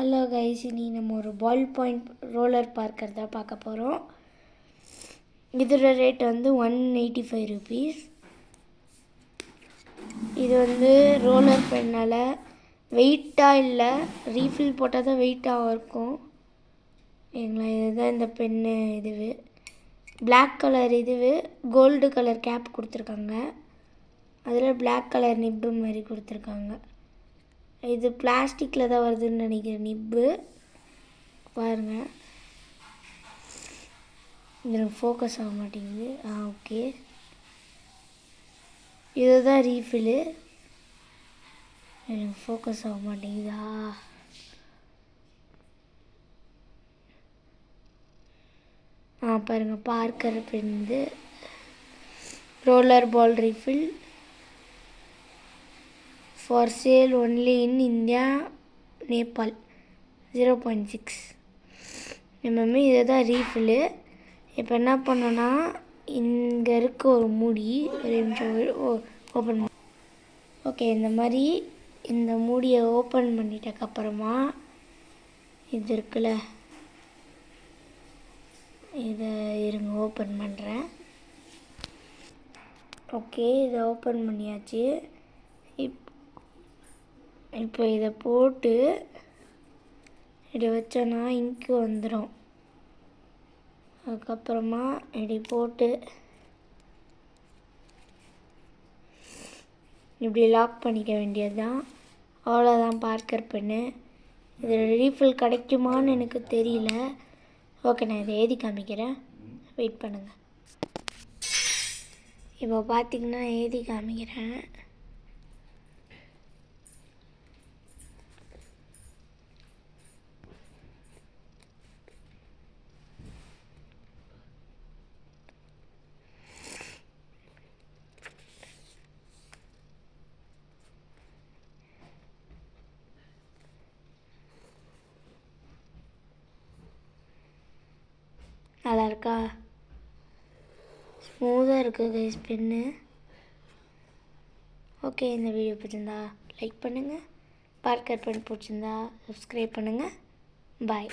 Hello guys, இனி நம்ம ஒரு பால் பாயிண்ட் ரோலர் பார்க்கர் தான் பார்க்க போகிறோம். இதோட ரேட் வந்து 185 ருபீஸ். இது வந்து ரோலர் பென்னால் வெயிட்டாக இல்லை, ரீஃபில் போட்டால் தான் வெயிட்டாக இருக்கும். எங்களா இதுதான் இந்த பென்னு. இதுவு பிளாக் கலர், இதுவு கோல்டு கலர் கேப் கொடுத்துருக்காங்க. அதில் பிளாக் கலர் நிப்பு மாதிரி கொடுத்துருக்காங்க. இது பிளாஸ்டிக்கில் தான் வருதுன்னு நினைக்கிறேன் நிப்பு. பாருங்கள், எனக்கு ஃபோக்கஸ் ஆக மாட்டேங்குது. ஓகே, இதுதான் ரீஃபில்லு. எனக்கு ஃபோக்கஸ் ஆக மாட்டேங்குதா? பாருங்கள், Parker pen roller ball refill for sale only in India, Nepal 0.6 mm. இதை தான் ரீஃபில்லு. இப்போ என்ன பண்ணோன்னா, இங்கே இருக்க ஒரு மூடி, ஒரு நிமிஷம் ஓப்பன். ஓகே, இந்த மாதிரி இந்த மூடியை ஓப்பன் பண்ணிட்டக்கப்புறமா இது இருக்குல்ல, இதை இருங்க ஓப்பன் பண்ணுறேன். ஓகே, இதை ஓப்பன் பண்ணியாச்சு. இப்போ இதை போட்டு இப்படி வச்சோன்னா இங்கு வந்துடும். அதுக்கப்புறமா இப்படி போட்டு இப்படி லாக் பண்ணிக்க வேண்டியது தான். அவ்வளோதான் பார்க்கர் பென்னு. இதில் ரீஃபில் கிடைக்குமான்னு எனக்கு தெரியல. ஓகே, நான் இதை எழுதி காமிக்கிறேன், வெயிட் பண்ணுங்கள். இப்போ பார்த்திங்கன்னா எழுதி காமிக்கிறேன். நல்லா இருக்கா? ஸ்மூத்தாக இருக்குது கைஸ் பென்னு. ஓகே, இந்த வீடியோ பிடிச்சிருந்தா லைக் பண்ணுங்கள். பார்க்கர் பென் பிடிச்சிருந்தா சப்ஸ்கிரைப் பண்ணுங்கள். பாய்.